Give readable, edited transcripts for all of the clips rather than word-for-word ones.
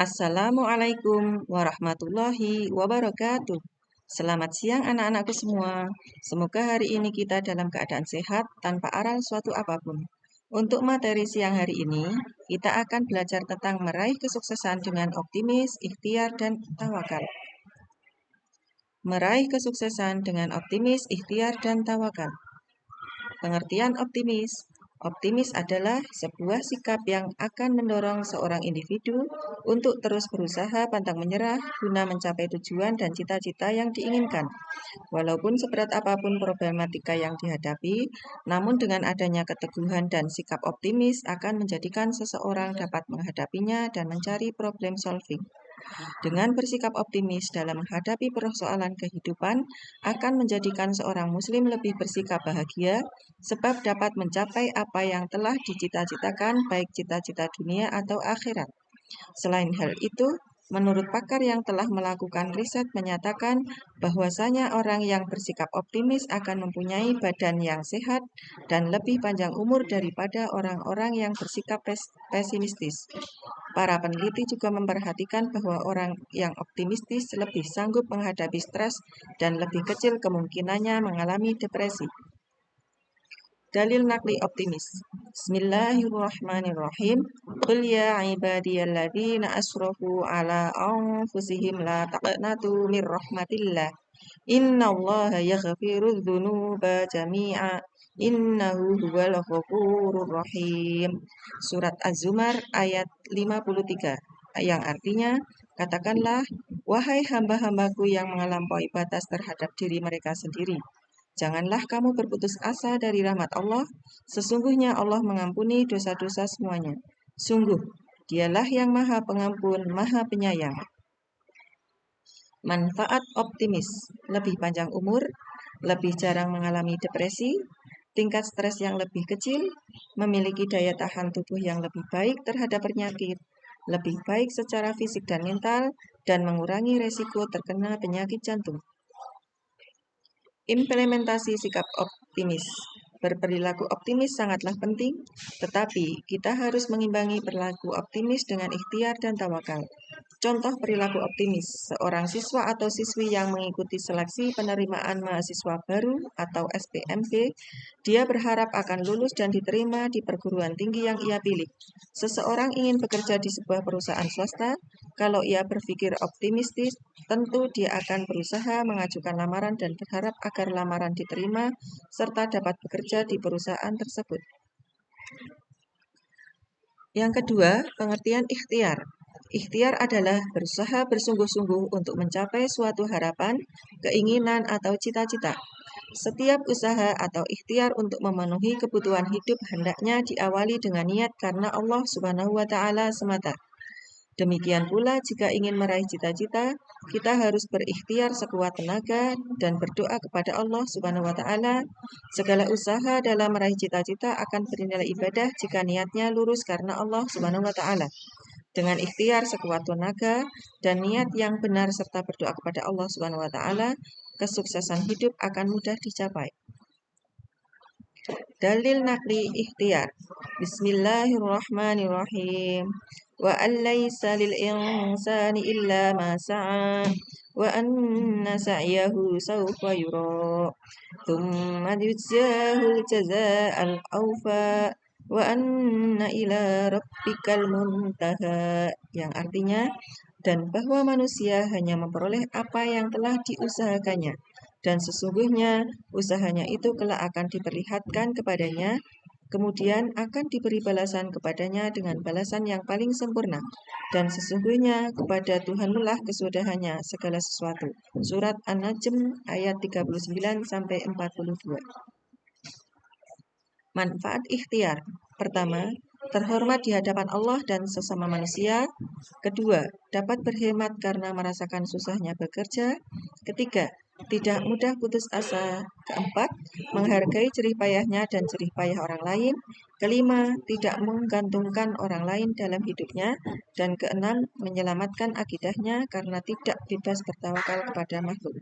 Assalamualaikum warahmatullahi wabarakatuh. Selamat siang anak-anakku semua. Semoga hari ini kita dalam keadaan sehat tanpa aral suatu apapun. Untuk materi siang hari ini, kita akan belajar tentang meraih kesuksesan dengan optimis, ikhtiar, dan tawakal. Meraih kesuksesan dengan optimis, ikhtiar, dan tawakal. Pengertian optimis. Optimis adalah sebuah sikap yang akan mendorong seorang individu untuk terus berusaha pantang menyerah guna mencapai tujuan dan cita-cita yang diinginkan. Walaupun seberat apapun problematika yang dihadapi, namun dengan adanya keteguhan dan sikap optimis akan menjadikan seseorang dapat menghadapinya dan mencari problem solving. Dengan bersikap optimis dalam menghadapi persoalan kehidupan akan menjadikan seorang muslim lebih bersikap bahagia sebab dapat mencapai apa yang telah dicita-citakan baik cita-cita dunia atau akhirat. Selain hal itu, menurut pakar yang telah melakukan riset menyatakan bahwasanya orang yang bersikap optimis akan mempunyai badan yang sehat dan lebih panjang umur daripada orang-orang yang bersikap pesimistis. Para peneliti juga memperhatikan bahwa orang yang optimistis lebih sanggup menghadapi stres dan lebih kecil kemungkinannya mengalami depresi. Dalil nakli optimis. Bismillahirrahmanirrahim. Qul ya ibadiyalladzina asrafu ala anfusihim la taqnatu min rahmatillah. Innallaha yaghfirudz dzunuba jami'a. Innahu huwal ghafurur rahim. Surat Az-Zumar ayat 53 yang artinya, katakanlah, wahai hamba-hambaku yang melampaui batas terhadap diri mereka sendiri. Janganlah kamu berputus asa dari rahmat Allah, sesungguhnya Allah mengampuni dosa-dosa semuanya. Sungguh, dialah yang maha pengampun, maha penyayang. Manfaat optimis, lebih panjang umur, lebih jarang mengalami depresi, tingkat stres yang lebih kecil, memiliki daya tahan tubuh yang lebih baik terhadap penyakit, lebih baik secara fisik dan mental, dan mengurangi resiko terkena penyakit jantung. Implementasi sikap optimis. Berperilaku optimis sangatlah penting, tetapi kita harus mengimbangi perilaku optimis dengan ikhtiar dan tawakal. Contoh perilaku optimis, seorang siswa atau siswi yang mengikuti seleksi penerimaan mahasiswa baru atau SPMB, dia berharap akan lulus dan diterima di perguruan tinggi yang ia pilih. Seseorang ingin bekerja di sebuah perusahaan swasta, kalau ia berpikir optimistis, tentu dia akan berusaha mengajukan lamaran dan berharap agar lamaran diterima serta dapat bekerja di perusahaan tersebut. Yang kedua, pengertian ikhtiar. Ikhtiar adalah berusaha bersungguh-sungguh untuk mencapai suatu harapan, keinginan, atau cita-cita. Setiap usaha atau ikhtiar untuk memenuhi kebutuhan hidup hendaknya diawali dengan niat karena Allah Subhanahu wa Ta'ala semata. Demikian pula jika ingin meraih cita-cita, kita harus berikhtiar sekuat tenaga dan berdoa kepada Allah Subhanahu wa Ta'ala. Segala usaha dalam meraih cita-cita akan bernilai ibadah jika niatnya lurus karena Allah Subhanahu wa Ta'ala. Dengan ikhtiar sekuat tenaga dan niat yang benar serta berdoa kepada Allah Subhanahu wa Ta'ala, kesuksesan hidup akan mudah dicapai. Dalil nakli ikhtiar. Bismillahirrahmanirrahim. Wa an laysa lil insani illa ma sa'a wa anna sa'yahu sawfa yura thumma yujzahul jazaa'al awfa wa anna ila rabbikal muntaha, yang artinya, dan bahwa manusia hanya memperoleh apa yang telah diusahakannya, dan sesungguhnya usahanya itu kelak akan diperlihatkan kepadanya, kemudian akan diberi balasan kepadanya dengan balasan yang paling sempurna. Dan sesungguhnya kepada Tuhanlah kesudahannya segala sesuatu. Surat An-Najm ayat 39-42. Manfaat ikhtiar. Pertama, terhormat di hadapan Allah dan sesama manusia. Kedua, dapat berhemat karena merasakan susahnya bekerja. Ketiga, tidak mudah putus asa. Keempat, menghargai jerih payahnya dan jerih payah orang lain. Kelima, tidak menggantungkan orang lain dalam hidupnya. Dan keenam, menyelamatkan akidahnya karena tidak bebas bertawakal kepada makhluk.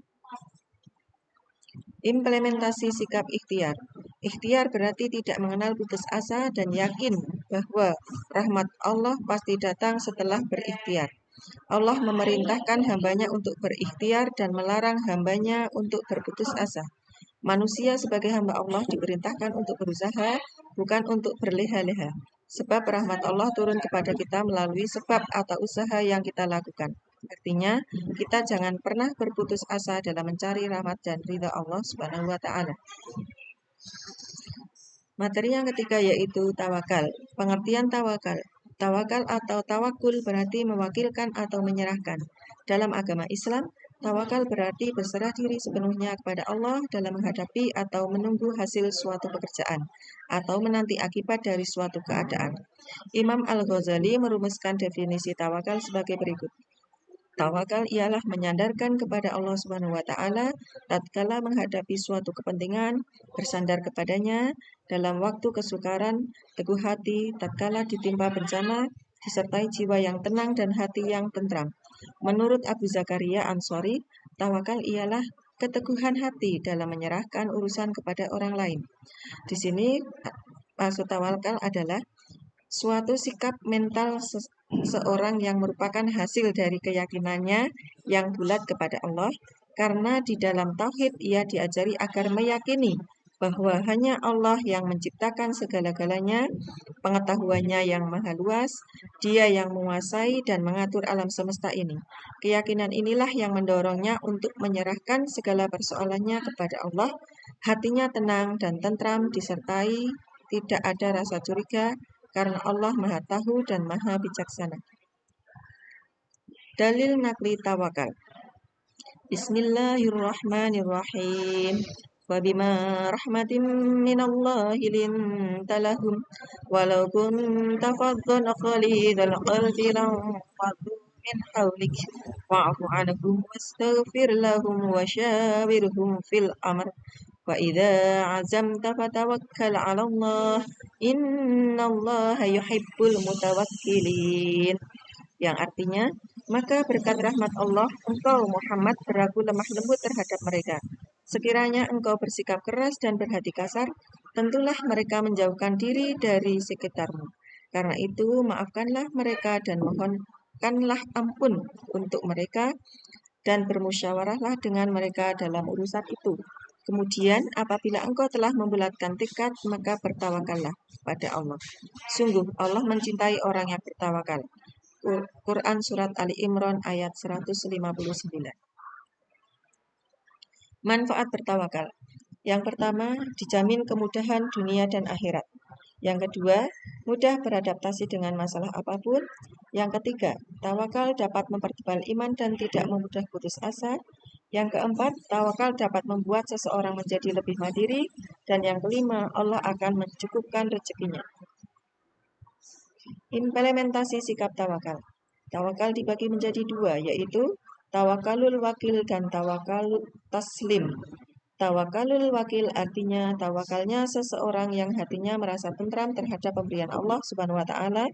Implementasi sikap ikhtiar. Ikhtiar berarti tidak mengenal putus asa dan yakin bahwa rahmat Allah pasti datang setelah berikhtiar. Allah memerintahkan hambanya untuk berikhtiar dan melarang hambanya untuk berputus asa. Manusia sebagai hamba Allah diperintahkan untuk berusaha, bukan untuk berleha-leha. Sebab rahmat Allah turun kepada kita melalui sebab atau usaha yang kita lakukan. Artinya, kita jangan pernah berputus asa dalam mencari rahmat dan ridha Allah Subhanahu wa taala. Materi yang ketiga yaitu tawakal. Pengertian tawakal. Tawakal atau tawakul berarti mewakilkan atau menyerahkan. Dalam agama Islam, tawakal berarti berserah diri sepenuhnya kepada Allah dalam menghadapi atau menunggu hasil suatu pekerjaan atau menanti akibat dari suatu keadaan. Imam Al-Ghazali merumuskan definisi tawakal sebagai berikut. Tawakal ialah menyandarkan kepada Allah Subhanahu wa taala tatkala menghadapi suatu kepentingan, bersandar kepadanya dalam waktu kesukaran, teguh hati tatkala ditimpa bencana, disertai jiwa yang tenang dan hati yang tentram. Menurut Abu Zakaria Ansori, tawakal ialah keteguhan hati dalam menyerahkan urusan kepada orang lain. Di sini maksud tawakal adalah suatu sikap mental seorang yang merupakan hasil dari keyakinannya yang bulat kepada Allah, karena di dalam tauhid ia diajari agar meyakini bahwa hanya Allah yang menciptakan segala-galanya, pengetahuannya yang maha luas, Dia yang menguasai dan mengatur alam semesta ini. Keyakinan inilah yang mendorongnya untuk menyerahkan segala persoalannya kepada Allah, hatinya tenang dan tentram disertai tidak ada rasa curiga, karena Allah Maha Tahu dan Maha Bijaksana. Dalil nakli tawakal. Bismillahirrahmanirrahim. Wa bima rahmatin minallahi linta lahum walau kunta faddan ghalidhal qalbi lanfaddu min hawlik wa'fu anhum wastaghfir lahum wa syawirhum fil amr. Wa idza azamta fatawakkal 'ala Allah innallaha yuhibbul mutawakkilin. Yang artinya, maka berkat rahmat Allah engkau Muhammad berlaku lemah lembut terhadap mereka. Sekiranya engkau bersikap keras dan berhati kasar, tentulah mereka menjauhkan diri dari sekitarmu. Karena itu, maafkanlah mereka dan mohonkanlah ampun untuk mereka dan bermusyawarahlah dengan mereka dalam urusan itu. Kemudian apabila engkau telah membulatkan tekad, maka bertawakallah pada Allah. Sungguh Allah mencintai orang yang bertawakal. Quran Surat Ali Imran ayat 159. Manfaat bertawakal. Yang pertama, dijamin kemudahan dunia dan akhirat. Yang kedua, mudah beradaptasi dengan masalah apapun. Yang ketiga, tawakal dapat mempertebal iman dan tidak memudah putus asa. Yang keempat, tawakal dapat membuat seseorang menjadi lebih mandiri. Dan yang kelima, Allah akan mencukupkan rezekinya. Implementasi sikap tawakal. Tawakal dibagi menjadi dua, yaitu tawakalul wakil dan tawakalul taslim. Tawakalul wakil artinya tawakalnya seseorang yang hatinya merasa tentram terhadap pemberian Allah Subhanahu wa taala.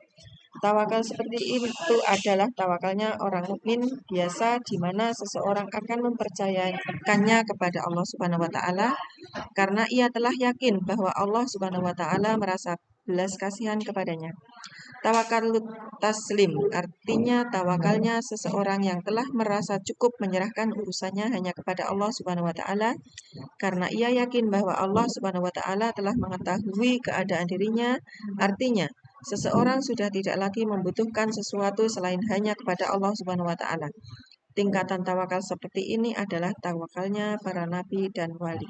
Tawakal seperti itu adalah tawakalnya orang mukmin biasa, di mana seseorang akan mempercayakannya kepada Allah Subhanahu wa taala karena ia telah yakin bahwa Allah Subhanahu wa taala merasa belas kasihan kepadanya. Tawakal taslim artinya tawakalnya seseorang yang telah merasa cukup menyerahkan urusannya hanya kepada Allah Subhanahu wa taala karena ia yakin bahwa Allah Subhanahu wa taala telah mengetahui keadaan dirinya. Artinya, seseorang sudah tidak lagi membutuhkan sesuatu selain hanya kepada Allah Subhanahu wa taala. Tingkatan tawakal seperti ini adalah tawakalnya para nabi dan wali.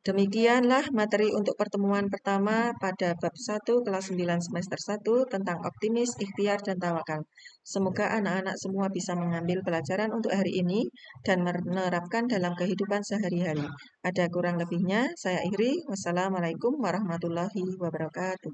Demikianlah materi untuk pertemuan pertama pada bab 1 kelas 9 semester 1 tentang optimis, ikhtiar, dan tawakal. Semoga anak-anak semua bisa mengambil pelajaran untuk hari ini dan menerapkan dalam kehidupan sehari-hari. Ada kurang lebihnya, saya akhiri. Wassalamualaikum warahmatullahi wabarakatuh.